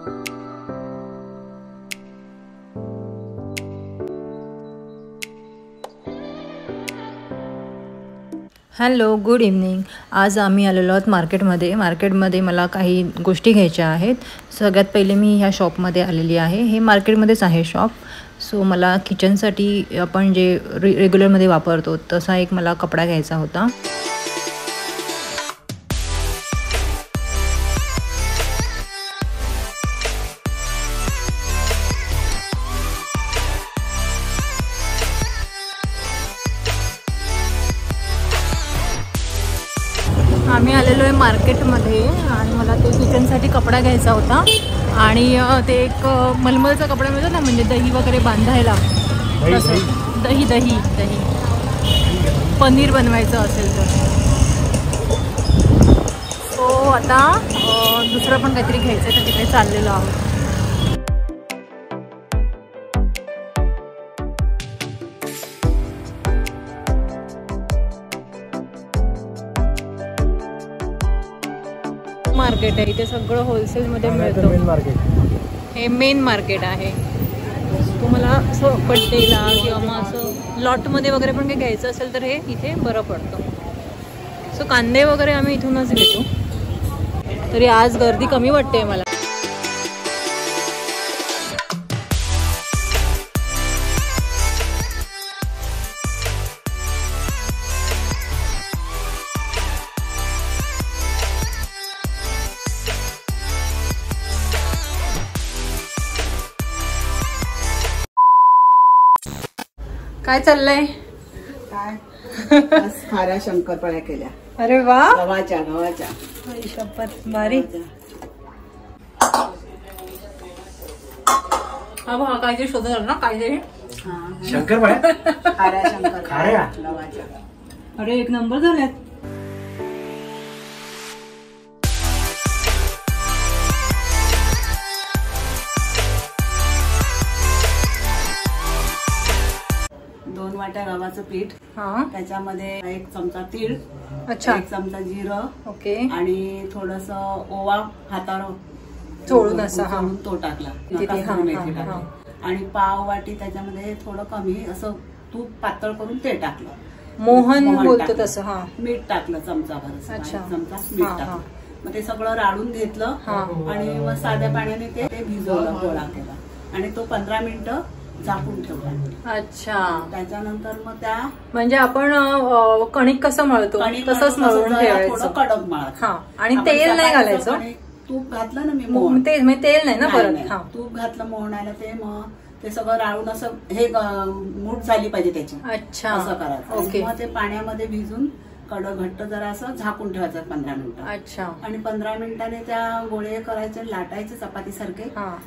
Hello, good evening. आज आम्ही आलेलो आहोत मार्केटमध्ये मला काही गोष्टी घ्यायच्या आहेत. सगळ्यात पहिले मी ह्या शॉपमध्ये आलेली आहे. हे मार्केटमध्येच आहे शॉप. सो मला किचनसाठी आपण जे रेग्युलरमध्ये वापरतो तसा एक मला कपडा घ्यायचा होता. आम्ही आलेलो आहे मार्केटमध्ये आणि मला ते किचनसाठी कपडा घ्यायचा होता. आणि ते एक मलमलचा कपडा मिळतो ना, म्हणजे दही वगैरे बांधायला. तसं दही पनीर बनवायचं असेल तर. सो आता दुसरं पण काहीतरी घ्यायचं आहे, तर तिकडे चाललेलो आहोत. मार्केट आहे इथे, सगळं होलसेलमध्ये मिळतं. हे मेन मार्केट आहे. तुम्हाला असं बड्डेला किंवा मग असं लॉटमध्ये वगैरे पण काही घ्यायचं असेल तर हे इथे बरं पडतं. सो कांदे वगैरे आम्ही इथूनच घेतो. तरी आज गर्दी कमी वाटते मला. काय चाललंय? काय खाऱ्या शंकरपाळ्या केल्या. अरे वा, गव्हाच्या शपथ भारी. हा काहीतरी शोधत आलो ना, काहीतरी शंकरपाळ्या खाऱ्या शंकरपाळ्या गव्हाच्या. अरे एक नंबर झाल्यात. वाट्या गव्हाचं पीठ, त्याच्यामध्ये 1 चमचा तीळ, अच्छा, 1 चमचा जिरं, ओके, आणि थोडस ओवा हातावर चोळून असा तो टाकला. आणि पाव वाटी त्याच्यामध्ये थोडं कमी असं तूप पातळ करून ते टाकलं. मोहन बोलतो तसं. हा, मीठ टाकलं चमचाभर. अच्छा, चमचा मीठ टाकलं. मग ते सगळं राळून घेतलं आणि मग साध्या पाण्याने ते भिजवलं, गोळा केला आणि तो 15 मिनिटं झाकून ठेवला. अच्छा, त्याच्यानंतर मग त्या म्हणजे आपण कणिक कसं मळतो तसंच मळून ठेवायचं. कडक मळायचं. हा, आणि तेल नाही घालायचं. तूप घातलं ना मी, तेल नाही ना परत. तूप घातलं मोहनाला. ते मग ते सगळं राळून असं हे मूठ झाली पाहिजे त्याची. अच्छा, असं करायचं. ओके. मग ते पाण्यामध्ये भिजून घट्ट जरा असं झाकून ठेवायचं 15 मिनिटं. अच्छा, आणि 15 मिनिटाने त्या गोळे करायचे, लाटायचे चपाती सारखे.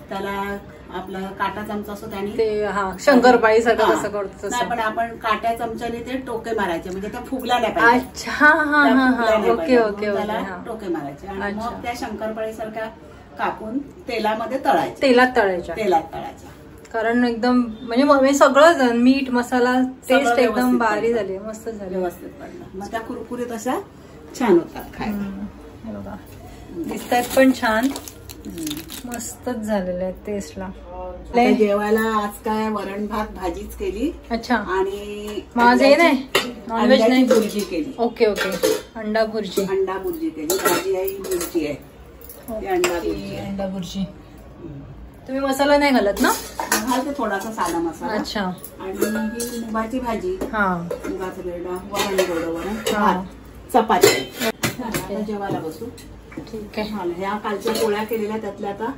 त्याला आपला काटा चमचा असतो त्याने शंकरपाळी सारखं कसं करतो नाही, पण आपण काट्या चमच्याने ते टोके मारायचे, म्हणजे त्या फुगल्या नाही पाहिजे. अच्छा, ओके ओके, त्याला टोके मारायचे आणि मग त्या शंकरपाळी सारख्या कापून तेलामध्ये तळायचे. तेलात तळायच्या. कारण एकदम म्हणजे सगळं मीठ मसाला टेस्ट एकदम भारी झाली, मस्त झाली, व्यवस्थित पडलं. मग त्या कुरकुरीत अशा छान होतात खायला. बघा, दिसतात पण छान, मस्तच झालेले आहेत टेस्टला. जेवायला आज काय वरण भात भाजीच केली. अच्छा, आणि माझे नाही, नॉनव्हेज नाही, भुर्जी केली. ओके ओके, अंडा भुर्जी केली. भाजी आहे, मिरची आहे, अंडा भुर्जी. तुम्ही मसाला नाही घालत ना? घालते थोडासा साधा मसाला. अच्छा, आणि ही मुगाची भाजी, मुगाचं बेरडा, वरण, चपाती. जेवायला बसू. ठीक आहे. ह्या कालच्या पोळ्या केलेल्या त्यातल्या आता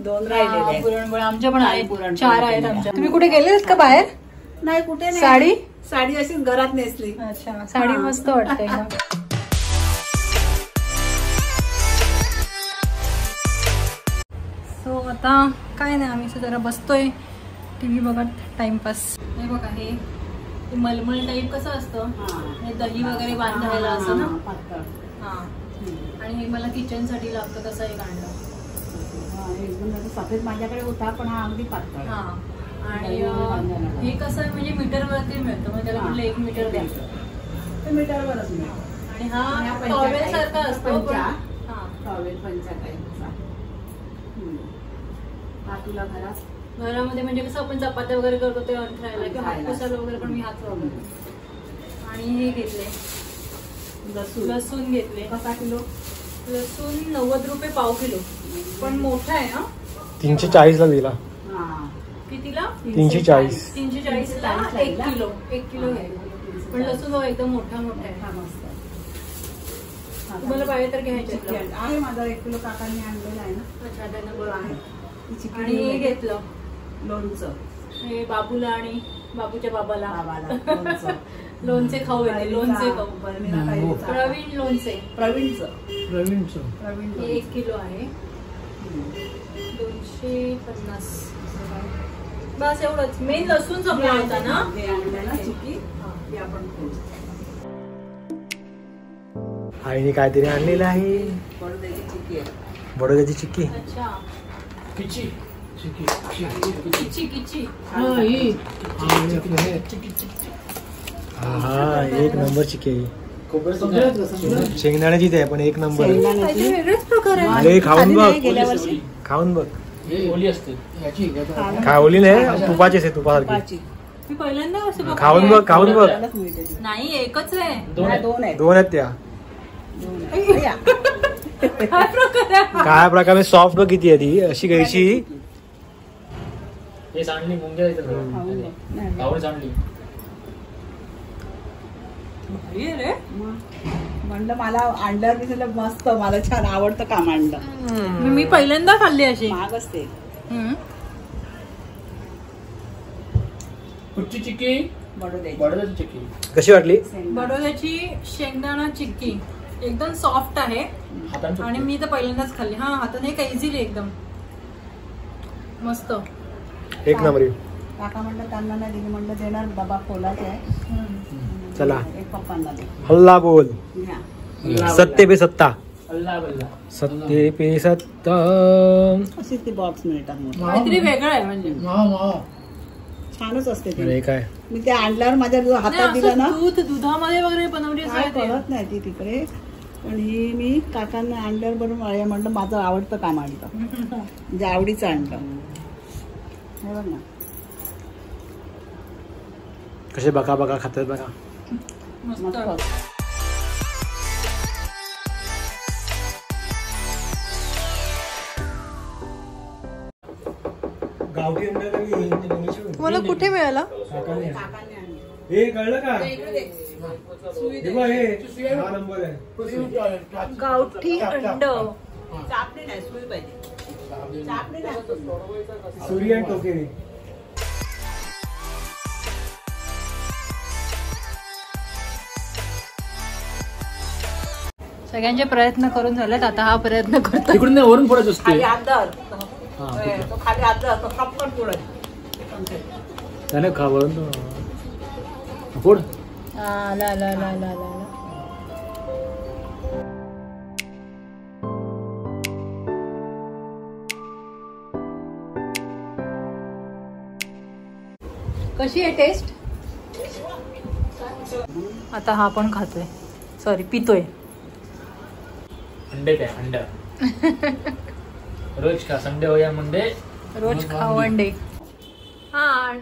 2 राहिलेल्या. पुरणपोळी आमच्या पण आहे, 4 आहेत आमच्या. तुम्ही कुठे गेलेत का बाहेर? नाही, कुठे नाही. साडी अशीच घरात नेसली. अच्छा, साडी मस्त वाटते. सो आता काय नाही, आम्ही जरा बसतोय टीव्ही बघत, टाइमपास. हे बघा, हे मलमल टाईप कसं असतं, हे दही वगैरे बांधायला असं ना, पातळ. आणि हे मला किचन साठी लागतं तसं एक आणलं. सफेद माझ्याकडे होता, पण हा अगदी पातळ. आणि हे कसं म्हणजे मीटरवरती मिळतं, मग त्याला म्हटलं 1 मीटर द्या. मीटरवरच मिळतं. आणि हा टॉवेल सारखा असतो. टॉवेल पंचा टाईपचा. तुला घरामध्ये म्हणजे कसं आपण चपात्या वगैरे करतो ते अंथरायला किंवा हातपुसाला वगैरे पण मी हात वापरते. आणि हे घेतले लसूण घेतले. कसा किलो? लसूण 90 रुपये पाव किलो, पण मोठा आहे ना. 340 ला दिला. कितीला? 340. 340 ला 1 किलो आहे. पण लसूण एकदम मोठा मोठा आहे. तुम्हाला पाहिजे तर घ्यायचे आहे. माझा 1 किलो काकांनी आणलेला आहे ना. अच्छा, त्यांना बरं आहे. आणि हे घेतलं लोणचं. हे बाबूला आणि बाबूच्या बाबाला लोणचे खाऊ येते. लोणचे खाऊ. प्रवीण लोणचे. प्रवीणचं 1 किलो आहे. 250. बस एवढंच. मेन लसूण संपला होता ना. आईने काहीतरी आणलेलं आहे. बडोद्याची चिक्की. अच्छा, किची. हा, 1 नंबर चिक्की आहे. शेंगदाण्याचीच आहे पण 1 नंबर आहे. वेगळेच प्रकार आहे. अरे खाऊन बघ. खावली नाही, तुपाचीच आहे. तुपासारखी. मी पहिल्यांदा असं खाऊन बघ. नाही, एकच आहे. 2 आहेत त्या. काय प्रकार आहे? काय प्रकारे सॉफ्ट बघ किती आहे ती. अशी घ्यायची. म्हणलं मला आणलं दिसलं मस्त. मला छान आवडतं काम आणलं. मी पहिल्यांदा खाल्ली अशी. महाग असते. कुठची चिक्की? बडोद्याची चिक्की. कशी वाटली? बडोद्याची शेंगदाणा चिक्की एकदम सॉफ्ट आहे. आणि मी तर पहिल्यांदाच खाल्ली. हा, हाताने काय इझिली एकदम मस्त. 1 नंबर. काका म्हणलं त्यांना नाही दिली. म्हणलं देणार, डबा खोलाचा आहे. चला, एक पप्पांना दे. हल्ला बोल. सत्ते पे सत्ता. अल्ला बल्ला. सत्ते पे सत्ता. अशी ती बॉक्स मिळतात. काहीतरी वेगळं आहे म्हणजे. छानच असते ते. अरे काय, मी ते आणल्यावर माझ्या हातात दिलं ना. दुधामध्ये वगैरे बनवली काय कळत नाही ती तिकडे. पण ही मी काकांना आणल्यावर बरोबर म्हटलं माझं आवडतं काम आणलं. म्हणजे आवडीचं आणलं. हे बघ ना कसे बघा खातात बघा. मस्त. गावठी तुम्हाला कुठे मिळाला? हे कळलं का? गावठी अंड. सूर्य टोके. सगळ्यांचे प्रयत्न करून झालेत. आता हा प्रयत्न करतो. तिकडून वरून फोडायचं असते. त्याने खा वरून फोड. कशी आहे टेस्ट? आता हा पण खातोय, सॉरी पितोय. अंडे काय अंडा. रोज खा. संडे हो या मंडे रोज खाऊ अंडे. हा,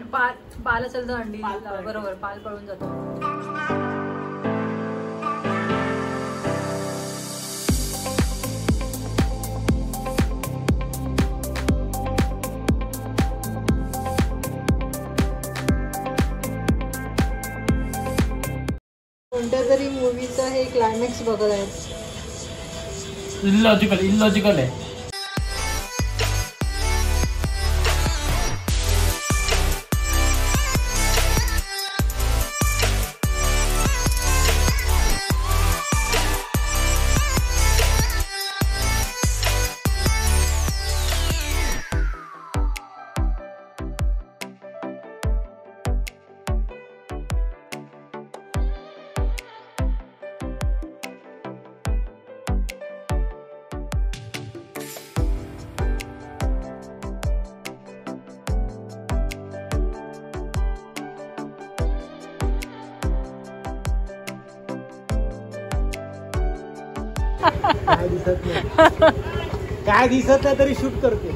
पाल असेल तर अंडी. बरोबर, पाल पळून जातो. कोणत्या तरी मूवीचा हे क्लायमॅक्स बघत आहेत. इलॉजिकल आहे. काय दिसत नाही तरी शूट करते.